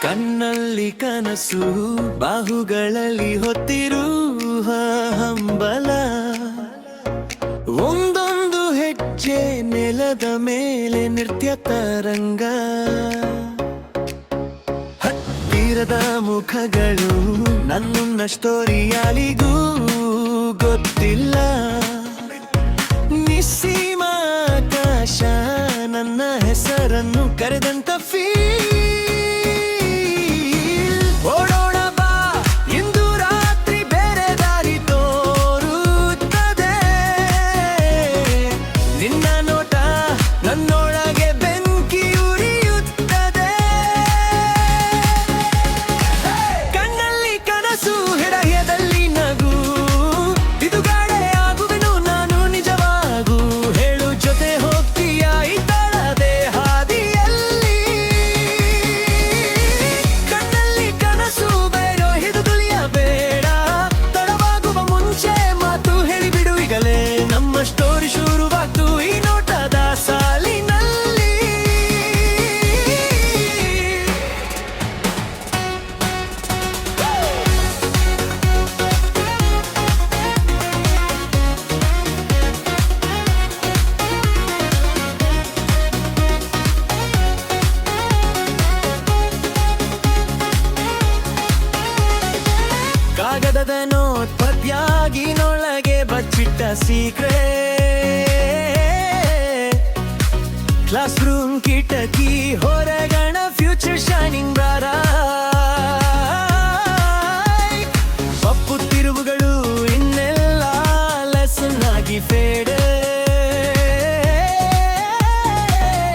ಕಣ್ಣಲ್ಲಿ ಕನಸು ಬಾಹುಗಳಲ್ಲಿ ಹೊತ್ತಿರುವ ಹಂಬಲ ಒಂದೊಂದು ಹೆಜ್ಜೆ ನೆಲದ ಮೇಲೆ ನೃತ್ಯ ತರಂಗ ಹತ್ತಿರದ ಮುಖಗಳು ನನ್ನ ಸ್ಟೋರಿ ಯಾರಿಗೂ ಗೊತ್ತಿಲ್ಲ ನಿಸ್ಸೀಮ ಆಕಾಶ ನನ್ನ ಹೆಸರನ್ನು ಕರೆದಂತ ಫೀಲ್ ಓಡೋಣ ಬಾ ಇಂದು ರಾತ್ರಿ ಬೇರೆ ದಾರಿ ತೋರುತ್ತದೆ ನಿನ್ನ ನೋಟ ನನ್ನೊಳಗೆ ಬೆಂಕಿ ಉರಿಯುತ್ತದೆ ಕಣ್ಣಲ್ಲಿ ಕನಸು ಹೃದಯದಲ್ಲಿ ನಗು ಬಿದುಗಡೆ ಆಗುವೆನು ನಾನು ನಿಜವಾಗೂ ಹೇಳು ಜೊತೆ ಹೋಗ್ತೀಯಾ ಈ ತಳದೆ ಹಾದಿಯಲ್ಲಿ ಕಣ್ಣಲ್ಲಿ ಕನಸು ಬೇರೋ ಹಿಡಿದು ತುಳಿಯಬೇಡ ತಡವಾಗುವ ಮುಂಚೆ ಮಾತು ಹೇಳಿಬಿಡು ಈಗಲೇ ನಮ್ಮ ಸ್ಟೋರಿ ಶುರುವಾಗ್ತು ಈ ನೋಟದ ಸಾಲಿನಲ್ಲಿ ಕಾಗದದ ನೋಟ್ ಪದ್ಯಾಗಿನೊಳಗೆ ಬಚ್ಚಿಟ್ಟ ಸೀಕ್ರೆಟ್ ಕ್ಲಾಸ್ ರೂಮ್ ಕಿಟಕಿ ಹೊರಗಣ ಫ್ಯೂಚರ್ ಶೈನಿಂಗ್ ಬ್ರೈಟ್ ಪಪ್ಪು ತಿರುವುಗಳು ಇನ್ನೆಲ್ಲ ಲೆಸನ್ ಆಗಿ ಫೇಡ್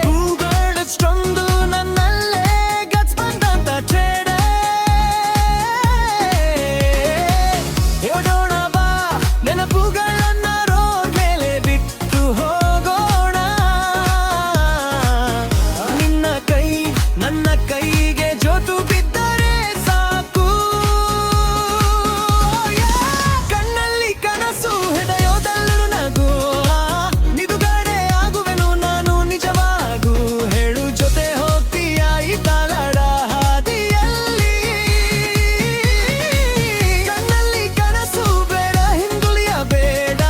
ಹೂಗಳಷ್ಟೊಂದು ನನ್ನಲ್ಲೇ ಗಟ್ಸ್ ಬಂದಂತ ಟ್ರೇಡ್ ಓಡೋಣ ಬಾ ನೆನಪುಗಳನ್ನ ರೋಡ್ ಮೇಲೆ ಬಿಟ್ಟು ಹೋಗೋಣ ನಿನ್ನ ಕೈ ನನ್ನ ಕೈಗೆ ಜೋತು ಬಿದ್ದರೆ ಸಾಕು ಕಣ್ಣಲ್ಲಿ ಕನಸು ಹೃದಯದಲ್ಲೂ ನಗು ನಿದುಗಡೆ ಆಗುವೆನು ನಾನು ನಿಜವಾಗೂ ಹೇಳು ಜೊತೆ ಹೋಗ್ತೀಯಾ ಈ ತಾಳಡ ಹಾದಿಯಲ್ಲಿ ಕಣ್ಣಲ್ಲಿ ಕನಸು ಬೇಡ ಹಿಂದುಳಿಯಬೇಡ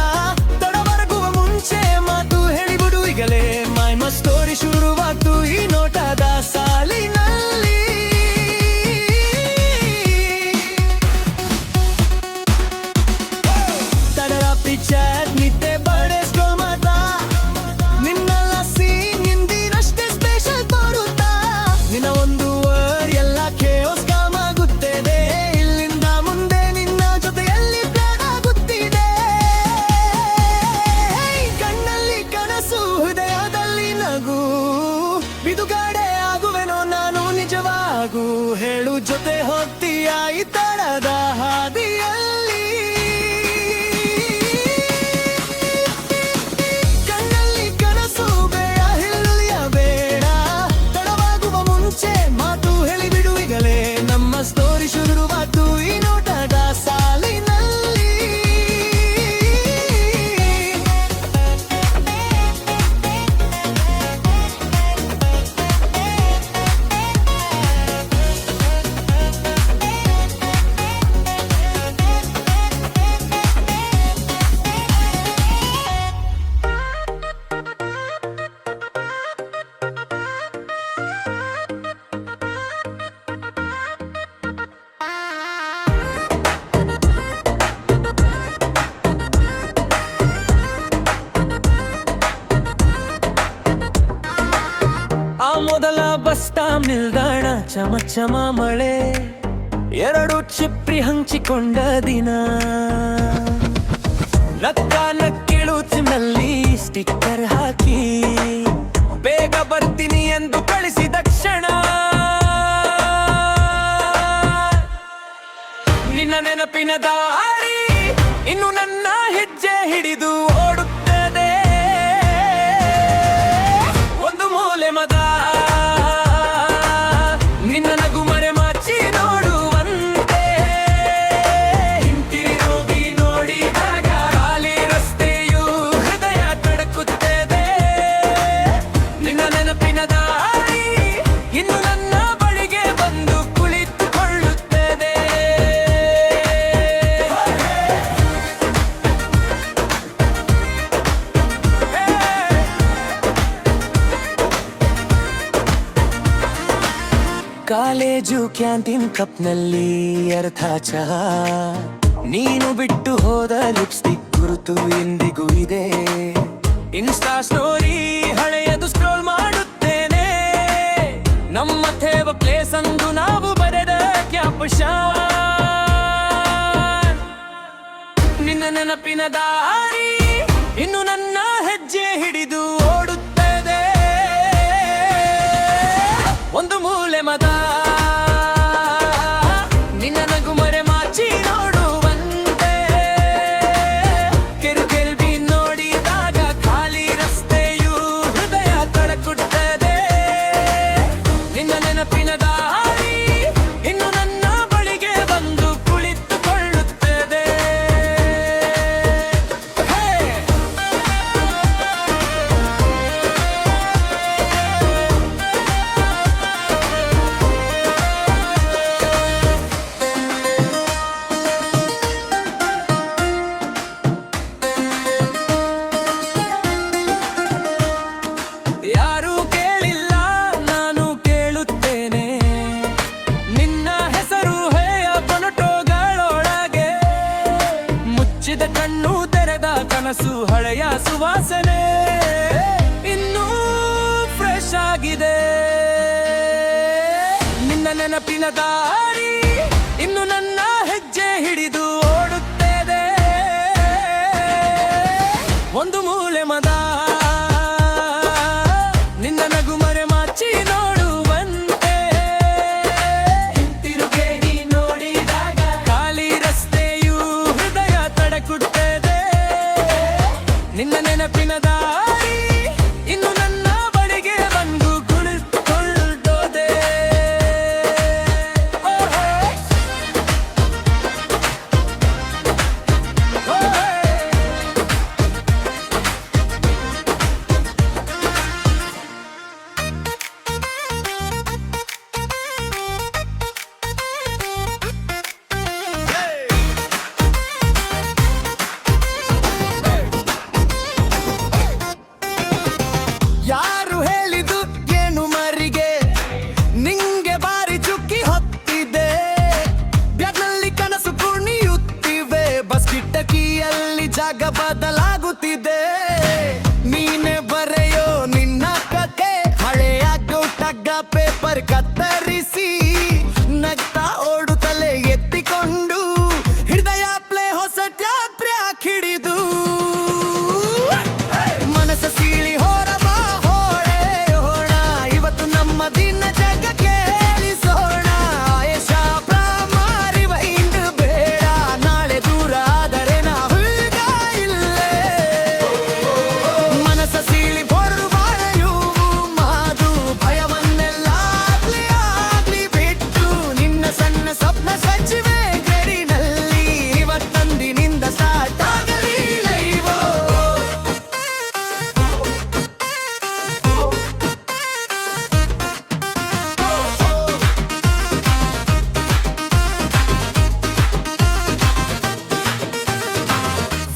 ತಡವರಗುವ ಮುಂಚೆ ಮಾತು ಹೇಳಿಬಿಡು ಈಗಲೇ ಮೈ ಸ್ಟೋರಿ ಶುರುವಾಗ್ತು ಈ ನೋಟದ ಸಾಲಿನಲ್ಲಿ ತಡರಾತ್ರಿ ಚಾಟ್ ನಿದ್ದೆ ಬಡೆ ಸ್ಕ್ರೋಲ್ ಮಾಡ್ತಾ ನಿನ್ನೆಲ್ಲ ಸೀನ್ ಹಿಂದಿನಷ್ಟೇ ಸ್ಪೆಷಲ್ ತೋರುತ್ತಾ ನಿನ್ನ ಒಂದು ವರ್ಡ್ ಎಲ್ಲ ಖೇಯೋಸ್ ಕಾಮ್ ಆಗುತ್ತದೆ ಇಲ್ಲಿಂದ ಮುಂದೆ ನಿನ್ನ ಜೊತೆಯಲ್ಲಿ ಪ್ಲಾನ್ ಆಗುತ್ತಿದೆ ಕಣ್ಣಲ್ಲಿ ಕನಸು ಹೃದಯದಲ್ಲಿ ನಗು ಬಿದುಗಡೆ ಆಗುವೆನೋ ನಾನು ನಿಜವಾಗೂ ಹೇಳು ಜೊತೆ ಹೋಗ್ತೀಯಾ ಈ ತಡದ ಹಾದಿಯಲ್ಲಿ ಕಣ್ಣಲ್ಲಿ ಕನಸು ಬೇಡ ಹಿಂದುಳಿಯಬೇಡ ತಡವಾಗುವ ಮುಂಚೆ ಮಾತು ಹೇಳಿಬಿಡು ಈಗಲೇ ನಮ್ಮ ಸ್ಟೋರಿ ಶುರುವಾಗ್ತು ಈ ನೋಟದ ಸಾಲಿನಲ್ಲಿ ಆ ಮೊದಲ ಬಸ್ ಸ್ಟಾಪ್ ನಿಲ್ದಾಣ ಚಮ ಚಮ ಮಳೆ ಎರಡು ಚಿಪ್ರಿ ಹಂಚಿಕೊಂಡ ದಿನ ನಕ್ಕ ನಕ್ಕಿಳು ಚಿಮ್ನಲ್ಲಿ ಸ್ಟಿಕ್ಕರ್ ಹಾಕಿ ಬೇಗ ಬರ್ತೀನಿ ಎಂದು ಕಳಿಸಿದ ಕ್ಷಣ ನಿನ್ನ ನೆನಪಿನ ದಾರಿ ಇನ್ನು ನನ್ನ ಹೆಜ್ಜೆ ಹಿಡಿದು ಓಡುತ್ತದೆ ಒಂದು ಮೂಲೆ ಮದ ನಿನ್ನ ನಗು ಮರೆ ಮಾಚಿ ನೋಡುವಂತೆ ಹಿಂತಿರಿ ಹೋಗಿ ನೋಡಿದಾಗ ಖಾಲಿ ರಸ್ತೆಯು ಹೃದಯ ತಡಕುತ್ತದೆ ನಿನ್ನ ನೆನಪಿನ ದಾರಿ ಇನ್ನು ನನ್ನ ಬಳಿಗೆ ಬಂದು ಕಾಲೇಜು ಕ್ಯಾಂಟೀನ್ ಕಪ್ನಲ್ಲಿ ಅರ್ಥ ಚಹಾ, ನೀನು ಬಿಟ್ಟು ಹೋದ ಲಿಪ್ಸ್ಟಿಕ್ ಗುರುತು ಎಂದಿಗೂ ಇದೆ. ಇನ್ಸ್ಟಾ ಸ್ಟೋರಿ ಹಳೆಯದು ಸ್ಕ್ರೋಲ್ ಮಾಡುತ್ತೇನೆ, ನಮ್ಮ ಥೇವ ಪ್ಲೇಸ್ ಅಂದು ನಾವು ಬರೆದ ಕ್ಯಾಪ್ಷನ್. ನಿನ್ನ ನೆನಪಿನ ದಾರಿ ಇನ್ನು ನನ್ನ ಹೆಜ್ಜೆ ಹಿಡಿದು ಓಡುತ್ತದೆ. ಒಂದು ಮೂಲೆ ಮದ ನಿನ್ನ ನಗು ಮರೆ ಮಾಚಿ ನೋಡುವಂತೆ. ಕೆಲ್ವಿ ನೋಡಿದಾಗ ಖಾಲಿ ರಸ್ತೆಯು ಹೃದಯ ತಡಕುತ್ತದೆ. ನಿನ್ನ ನೆನಪಿನ ದಾರಿ ಇನ್ನು ನನ್ನ ಬಳಿಗೆ ಬಂದು ಕುಳಿತುಕೊಳ್ಳುತ್ತದೆ. ಯಾರು ಕೇಳಿಲ್ಲ ನಾನು ಕೇಳುತ್ತೇನೆ, ನಿನ್ನ ಹೆಸರು ಹೇಯ ಪೊನಟೋಗಳೊಳಗೆ. ಮುಚ್ಚಿದ ಕಣ್ಣು ತೆರೆದ ಕನಸು ಹಳೆಯ ಸುವಾಸನೆ ಇನ್ನೂ ಫ್ರೆಶ್ ಆಗಿದೆ. ನಿನ್ನ ನೆನಪಿನ ದಾರಿ ಇನ್ನು ನನ್ನ ಹೆಜ್ಜೆ ಹಿಡಿದು ಓಡುತ್ತದೆ. ಒಂದು ಮೂಲೆ ಮದ ನಿನ್ನ ನಗು ಮರೆ ಮಾಚಿ ನೋಡುವಂತೆ. ಹಿಂತಿರುಗಿ ನೀ ನೋಡಿದಾಗ ಖಾಲಿ ರಸ್ತೆಯು ಹೃದಯ ತಡಕುತ್ತದೆ. ನಿನ್ನ ನೆನಪಿನ ದಾರಿ ಇನ್ನು ನನ್ನ ಬಳಿಗೆ ಬಂದು ಕುಳಿತುಕೊಳ್ಳುತ್ತದೆ. ಯಾರು ಹೇಳಿದು ಏನು ಮರಿಗೆ, ನಿಂಗೆ ಬಾರಿ ಚುಕ್ಕಿ ಹೊತ್ತಿದೆ. ಬ್ಯಾಗ್ನಲ್ಲಿ ಕನಸು ಕುಣಿಯುತ್ತಿವೆ, ಬಸ್ ಕಿಟಕಿಯಲ್ಲಿ ಜಾಗ ಬದಲಾಗುತ್ತಿದೆ. ನೀನೆ ಬರೆಯೋ ನಿನ್ನ ಕತೆ ಹಳೆಯ ಗೌಟಗ್ಗ ಪೇಪರ್ ಕತ್ತರಿಸಿ ನಗ್ತಾ ಓಡುತ್ತಲೇ ಎತ್ತಿಕೊಂಡು ಹೃದಯ ಪ್ಲೇ ಹೊಸ ಟ್ರ್ಯಾಕ್ ಹಿಡಿದು. ಮನಸ್ಸು ಸೀಳಿ ಹೊರಬ ಹೊಳೆಯೋಣ, ಇವತ್ತು ನಮ್ಮ ದಿನ ಜಗ ಕೇಳಿಸೋಣ. ಆಯೇಷ ಪ್ರಾಮಾರಿ ವೈಂಡ್ ಬೇಡ, ನಾಳೆ ದೂರ ಆದರೆ ನಾವು ಈಗ ಇಲ್ಲೇ. ಮನಸ್ಸು ಸೀಳಿ ಹೊರಬಾಳೆಯು ಮಾದು ಭಯವನ್ನೆಲ್ಲ ಆಗ್ಲಿ ಬಿಟ್ಟು ನಿನ್ನ ಸಣ್ಣ ಸ್ವಪ್ನ ಸಚಿವೆ ಗಡಿನಲ್ಲಿ ಇವತ್ತಂದಿನಿಂದ ಸ್ಟಾರ್ಟ್ ಆಗಲಿ ಲೈವೋ.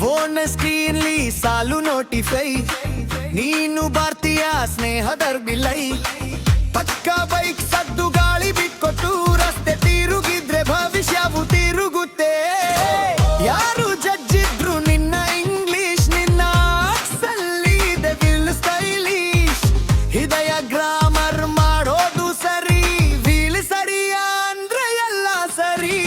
ಫೋನ್ ಸ್ಕ್ರೀನ್ಲಿ ಸಾಲು ನೋಟಿಫೈ, ನೀನು ಭಾರತೀಯ ಸ್ನೇಹದರ್ಬಿಲೈ. ಪಕ್ಕ ಬೈಕ್ ಸದ್ದು ಗಾಳಿ ಬಿಟ್ಕೊಟ್ಟು ರಸ್ತೆ ತಿರುಗಿದ್ರೆ ಭವಿಷ್ಯವು ತಿರುಗುತ್ತೆ. ಯಾರು ಜಡ್ಜಿದ್ರು ನಿನ್ನ ಇಂಗ್ಲಿಷ್, ನಿನ್ನ ಆಕ್ಸಲ್ಲಿ ಇದೆ ವಿಲ್ ಸ್ಟೈಲಿಶ್. ಹೃದಯ ಗ್ರಾಮರ್ ಮಾಡೋದು ಸರಿ, ವೀಲ್ ಸರಿಯ ಅಂದ್ರೆ ಎಲ್ಲ ಸರಿ.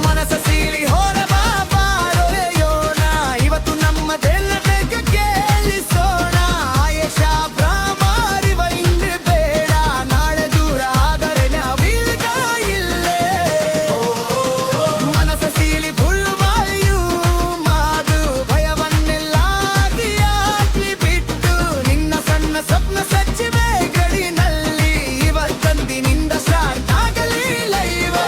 ಮನಸ್ಸು ಸೀಳಿ ಹೊರಬ ಬಾರೋಯೋಣ, ಇವತ್ತು ನಮ್ಮದೆಲ್ಲ ಬೇಗ ಕೇಳಿಸೋಣ. ಆಯೇಷ ಪ್ರಾಮಾರಿ ವೈಂಡ್ ಬೇಡ, ನಾಳೆ ದೂರ ಆದರೆ ನಾವೀಗ ಇಲ್ಲೇ. ಮನಸ್ಸು ಸೀಳಿ ಭುಲ್ವಾಯು ಮಾದು ಭಯವನ್ನೆಲ್ಲ ಆಗ್ಲಿ ಬಿಟ್ಟು ನಿನ್ನ ಸಣ್ಣ ಸ್ವಪ್ನ ಸಚಿವೆ ಗಡಿನಲ್ಲಿ ಇವತ್ತಂದಿನಿಂದ ಸ್ಟಾರ್ಟ್ ಆಗಲಿ ಲೈವ್.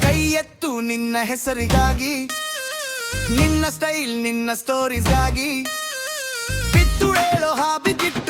ಕೈ ಎತ್ತು ನಿನ್ನ ಹೆಸರಿಗಾಗಿ, ನಿನ್ನ ಸ್ಟೈಲ್ ನಿನ್ನ ಸ್ಟೋರೀಸ್ಗಾಗಿ. ಬಿತ್ತು ಹೇಳೋ ಹಾಬಿಗಿಟ್ಟು